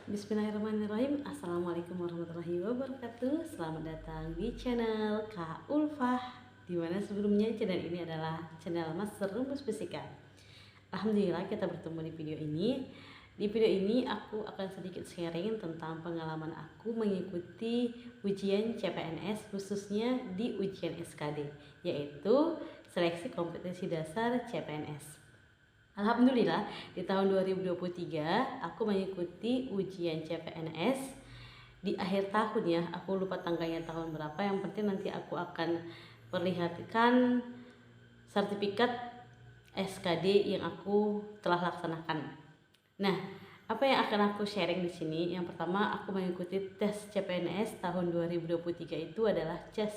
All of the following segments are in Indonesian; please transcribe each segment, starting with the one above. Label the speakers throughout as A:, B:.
A: Bismillahirrahmanirrahim. Assalamualaikum warahmatullahi wabarakatuh. Selamat datang di channel Kak Ulfah, dimana sebelumnya channel ini adalah channel Master Rumus Fisika. Alhamdulillah kita bertemu di video ini. Di video ini aku akan sedikit sharing tentang pengalaman aku mengikuti ujian CPNS, khususnya di ujian SKD, yaitu seleksi kompetensi dasar CPNS. Alhamdulillah di tahun 2023 aku mengikuti ujian CPNS di akhir tahun ya. Aku lupa tanggalnya tahun berapa, yang penting nanti aku akan perlihatkan sertifikat SKD yang aku telah laksanakan. Nah, apa yang akan aku sharing di sini? Yang pertama, aku mengikuti tes CPNS tahun 2023 itu adalah tes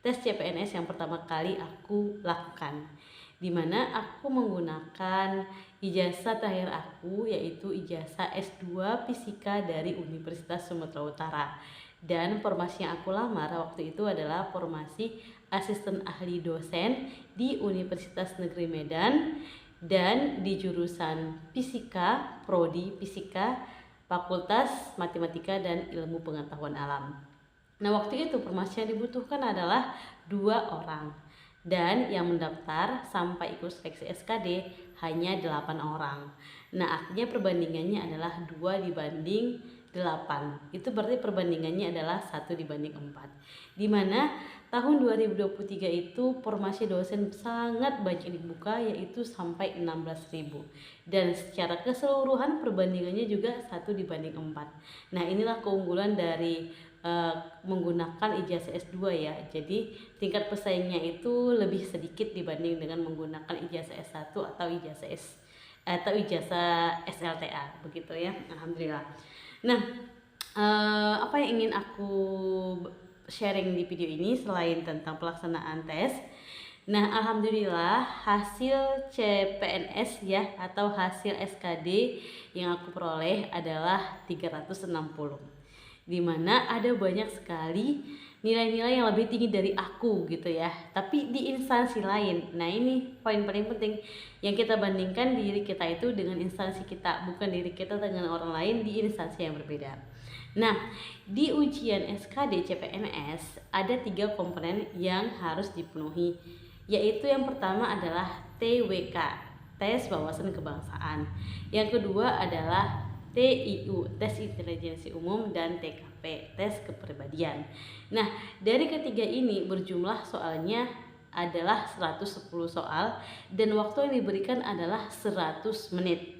A: CPNS yang pertama kali aku lakukan, di mana aku menggunakan ijazah terakhir aku, yaitu ijazah S2 Fisika dari Universitas Sumatera Utara. Dan formasi yang aku lamar waktu itu adalah formasi asisten ahli dosen di Universitas Negeri Medan dan di jurusan Fisika, Prodi Fisika, Fakultas Matematika dan Ilmu Pengetahuan Alam. Nah, waktu itu formasi yang dibutuhkan adalah 2 orang. Dan yang mendaftar sampai ikut seleksi SKD hanya 8 orang. Nah, artinya perbandingannya adalah 2:8. Itu berarti perbandingannya adalah 1:4. Dimana tahun 2023 itu formasi dosen sangat banyak dibuka, yaitu sampai 16.000. Dan secara keseluruhan perbandingannya juga 1:4. Nah, inilah keunggulan dari menggunakan ijazah S2 ya. Jadi tingkat pesaingnya itu lebih sedikit dibanding dengan menggunakan ijazah S1 atau ijazah SLTA begitu ya. Alhamdulillah. Nah, apa yang ingin aku sharing di video ini selain tentang pelaksanaan tes. Nah, alhamdulillah hasil CPNS ya atau hasil SKD yang aku peroleh adalah 360. Dimana ada banyak sekali nilai-nilai yang lebih tinggi dari aku gitu ya, tapi di instansi lain. Nah, ini poin paling penting, yang kita bandingkan diri kita itu dengan instansi kita, bukan diri kita dengan orang lain di instansi yang berbeda. Nah, di ujian SKD CPNS ada 3 komponen yang harus dipenuhi, yaitu yang pertama adalah TWK, tes wawasan kebangsaan. Yang kedua adalah TIU, tes intelijensi umum, dan TKP, tes kepribadian. Nah, dari ketiga ini berjumlah soalnya adalah 110 soal dan waktu yang diberikan adalah 100 menit.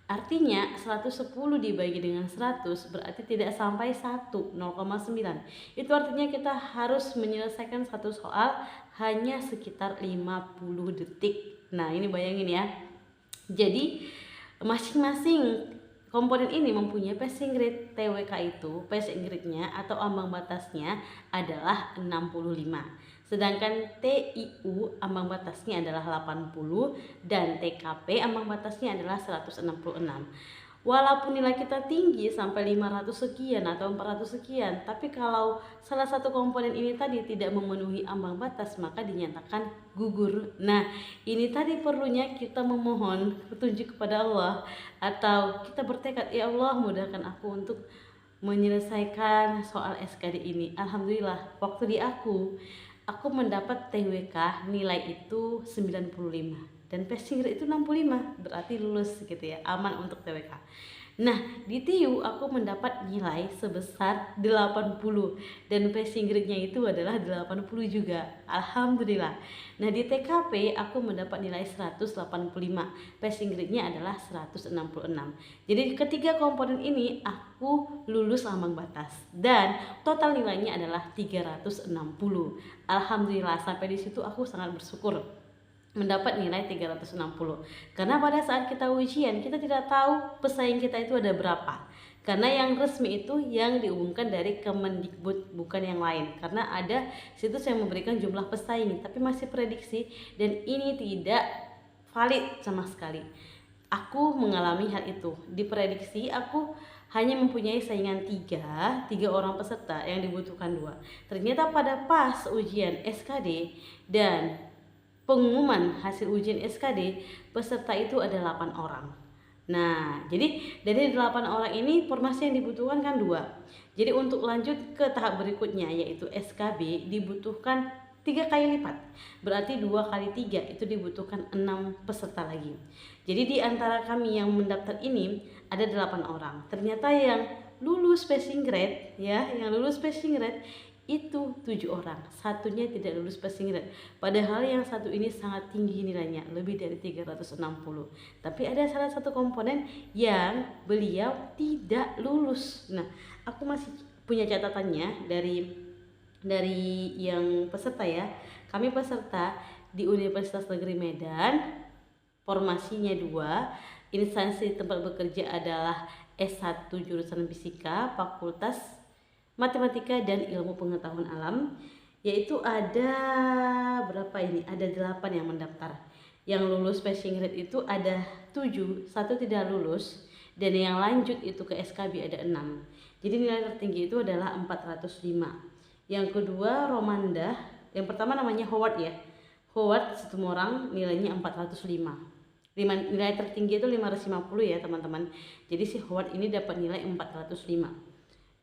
A: Artinya 110 dibagi dengan 100 berarti tidak sampai 1, 0,9. Itu artinya kita harus menyelesaikan satu soal hanya sekitar 50 detik. Nah, ini bayangin ya. Jadi masing-masing komponen ini mempunyai passing grade. TWK itu passing grade-nya atau ambang batasnya adalah 65. Sedangkan TIU ambang batasnya adalah 80 dan TKP ambang batasnya adalah 166. Walaupun nilai kita tinggi sampai 500 sekian atau 400 sekian, tapi kalau salah satu komponen ini tadi tidak memenuhi ambang batas, maka dinyatakan gugur. Nah, ini tadi perlunya kita memohon petunjuk kepada Allah, atau kita bertekad, ya Allah mudahkan aku untuk menyelesaikan soal SKD ini. Alhamdulillah, waktu di aku mendapat TWK nilai itu 95 dan passing grade itu 65, berarti lulus gitu ya, aman untuk TWK. Nah, di TIU aku mendapat nilai sebesar 80 dan passing grade-nya itu adalah 80 juga. Alhamdulillah. Nah, di TKP aku mendapat nilai 185, passing grade-nya adalah 166. Jadi ketiga komponen ini aku lulus ambang batas dan total nilainya adalah 360. Alhamdulillah, sampai di situ aku sangat bersyukur mendapat nilai 360. Karena pada saat kita ujian, kita tidak tahu pesaing kita itu ada berapa. Karena yang resmi itu yang diumumkan dari Kemendikbud, bukan yang lain. Karena ada situs yang memberikan jumlah pesaing, tapi masih prediksi dan ini tidak valid sama sekali. Aku mengalami hal itu. Diprediksi aku hanya mempunyai saingan 3 orang peserta yang dibutuhkan 2. Ternyata pada pas ujian SKD dan pengumuman hasil ujian SKD, peserta itu ada 8 orang. Nah, jadi dari 8 orang ini formasi yang dibutuhkan kan 2. Jadi untuk lanjut ke tahap berikutnya yaitu SKB dibutuhkan 3 kali lipat. Berarti 2 kali 3 itu dibutuhkan 6 peserta lagi. Jadi di antara kami yang mendaftar ini ada 8 orang. Ternyata yang lulus passing grade ya, yang lulus passing grade itu 7 orang, satunya tidak lulus passing grade. Padahal yang satu ini sangat tinggi nilainya, lebih dari 360. Tapi ada salah satu komponen yang beliau tidak lulus. Nah, aku masih punya catatannya dari yang peserta ya. Kami peserta di Universitas Negeri Medan, formasinya 2, instansi tempat bekerja adalah S1 jurusan Fisika, Fakultas Matematika dan Ilmu Pengetahuan Alam, yaitu ada berapa ini? Ada 8 yang mendaftar. Yang lulus passing grade itu ada 7, satu tidak lulus, dan yang lanjut itu ke SKB ada 6. Jadi nilai tertinggi itu adalah 405. Yang kedua Romanda, yang pertama namanya Howard ya. Howard Situmorang nilainya 405. Nilai tertinggi itu 550 ya teman-teman. Jadi si Howard ini dapat nilai 405.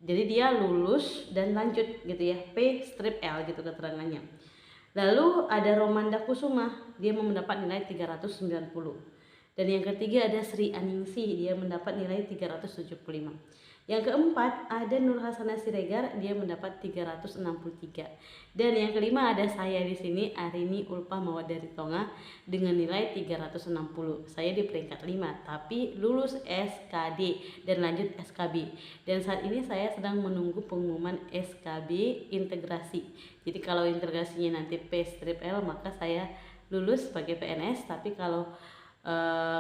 A: Jadi dia lulus dan lanjut gitu ya, P strip L gitu keterangannya. Lalu ada Romanda Kusuma, dia mendapat nilai 390. Dan yang ketiga ada Sri Aningsih, dia mendapat nilai 375. Yang keempat ada Nur Hasanah Siregar, dia mendapat 363. Dan yang kelima ada saya di sini, Arini Ulpah Mawadari Tonga dengan nilai 360. Saya di peringkat 5 tapi lulus SKD dan lanjut SKB. Dan saat ini saya sedang menunggu pengumuman SKB integrasi. Jadi kalau integrasinya nanti P strip L maka saya lulus sebagai PNS, tapi kalau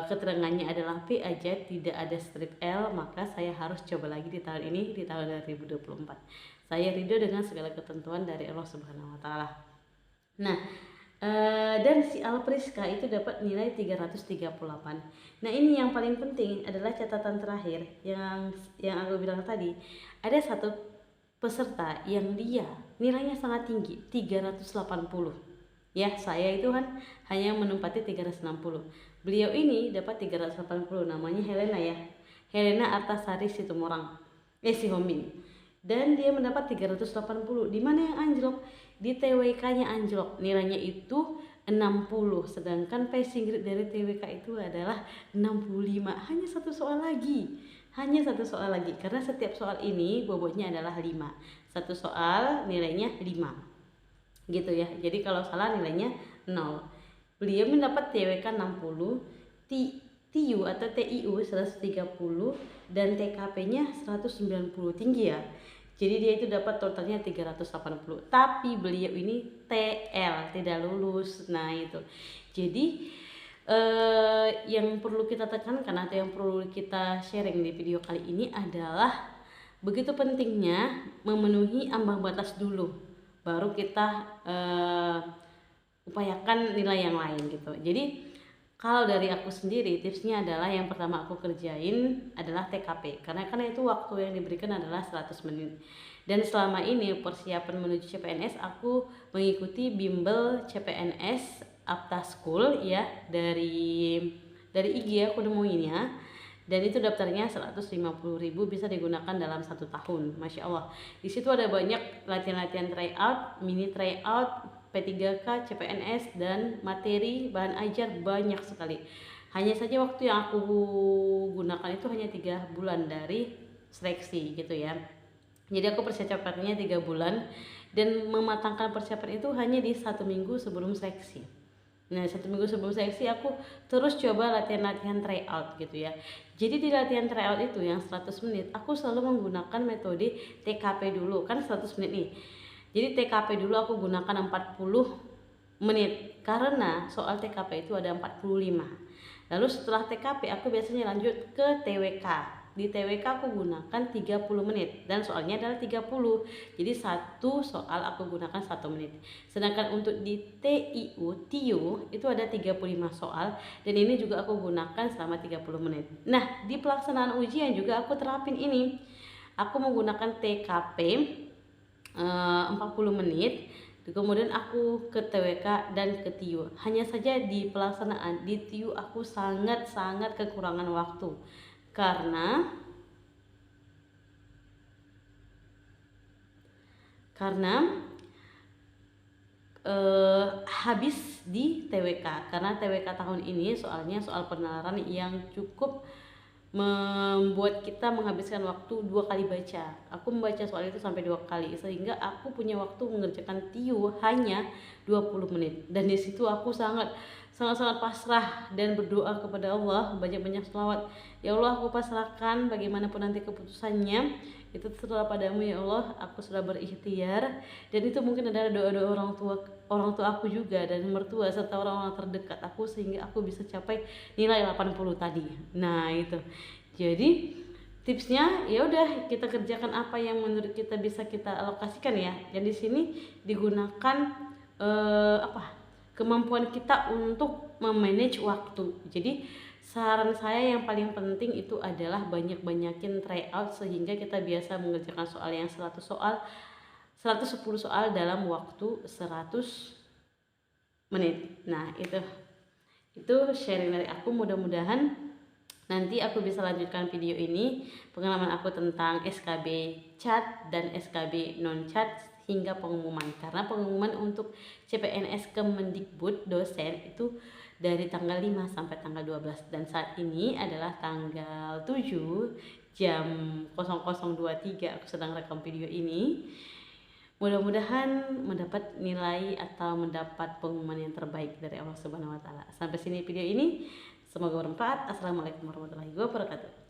A: keterangannya adalah P aja tidak ada strip L, maka saya harus coba lagi di tahun ini, di tahun 2024. Saya ridho dengan segala ketentuan dari Allah Subhanahu wa taala. Nah, dan si Alpriska itu dapat nilai 338. Nah, ini yang paling penting adalah catatan terakhir yang aku bilang tadi. Ada satu peserta yang dia nilainya sangat tinggi, 380. Ya, saya itu kan hanya menempati 360. Beliau ini dapat 380, namanya Helena ya. Helena Artasari Situmorang. Sihombing. Dan dia mendapat 380. Di mana yang anjlok? Di TWK-nya anjlok. Nilainya itu 60, sedangkan passing grade dari TWK itu adalah 65. Hanya satu soal lagi. Karena setiap soal ini bobotnya adalah 5. Satu soal nilainya 5. Gitu ya. Jadi kalau salah nilainya 0. Beliau mendapat TWK 60, TIU atau TIU 130 dan TKP-nya 190, tinggi ya. Jadi dia itu dapat totalnya 380. Tapi beliau ini TL, tidak lulus. Nah, itu. Jadi yang perlu kita tekankan atau yang perlu kita sharing di video kali ini adalah begitu pentingnya memenuhi ambang batas dulu, baru kita upayakan nilai yang lain gitu. Jadi kalau dari aku sendiri tipsnya adalah yang pertama aku kerjain adalah TKP, karena itu waktu yang diberikan adalah 100 menit. Dan selama ini persiapan menuju CPNS aku mengikuti bimbel CPNS Apta School ya, dari IG aku nemuinnya. Dan itu daftarnya 150.000, bisa digunakan dalam 1 tahun. Masya Allah. Di situ ada banyak latihan-latihan tryout, mini tryout, P3K, CPNS, dan materi bahan ajar banyak sekali. Hanya saja waktu yang aku gunakan itu hanya 3 bulan dari seleksi gitu ya. Jadi aku persiapannya 3 bulan dan mematangkan persiapan itu hanya di 1 minggu sebelum seleksi. Nah, 1 minggu sebelum seleksi aku terus coba latihan-latihan tryout gitu ya. Jadi di latihan tryout itu yang 100 menit aku selalu menggunakan metode TKP dulu, kan 100 menit nih. Jadi TKP dulu aku gunakan 40 menit karena soal TKP itu ada 45. Lalu setelah TKP aku biasanya lanjut ke TWK. Di TWK aku gunakan 30 menit dan soalnya adalah 30. Jadi satu soal aku gunakan 1 menit. Sedangkan untuk di TIU itu ada 35 soal dan ini juga aku gunakan selama 30 menit. Nah, di pelaksanaan ujian juga aku terapin ini. Aku menggunakan TKP 40 menit Kemudian aku ke TWK dan ke TIU. Hanya saja di pelaksanaan di TIU aku sangat-sangat kekurangan waktu karena habis di TWK karena TWK tahun ini soalnya soal penalaran yang cukup membuat kita menghabiskan waktu 2 kali baca. Aku membaca soal itu sampai 2 kali sehingga aku punya waktu mengerjakan TIU hanya 20 menit. Dan di situ aku sangat pasrah dan berdoa kepada Allah, banyak-banyak selawat. Ya Allah, aku pasrahkan bagaimanapun nanti keputusannya, itu terserah padamu ya Allah. Aku sudah berikhtiar, dan itu mungkin adalah doa-doa orang tua aku juga dan mertua serta orang-orang terdekat aku sehingga aku bisa capai nilai 80 tadi. Nah, itu. Jadi tipsnya ya udah kita kerjakan apa yang menurut kita bisa kita alokasikan ya. Dan di sini digunakan kemampuan kita untuk memanage waktu. Jadi saran saya yang paling penting itu adalah banyakin tryout sehingga kita biasa mengerjakan soal yang 110 soal dalam waktu 100 menit. Nah, itu sharing dari aku. Mudah-mudahan nanti aku bisa lanjutkan video ini pengalaman aku tentang SKB chat dan SKB non chat hingga pengumuman, karena pengumuman untuk CPNS Kemendikbud dosen itu dari tanggal 5 sampai tanggal 12 dan saat ini adalah tanggal 7 jam 00.23 aku sedang rekam video ini. Mudah-mudahan mendapat nilai atau mendapat pengumuman yang terbaik dari Allah Subhanahu wa taala. Sampai sini video ini. Semoga bermanfaat. Assalamualaikum warahmatullahi wabarakatuh.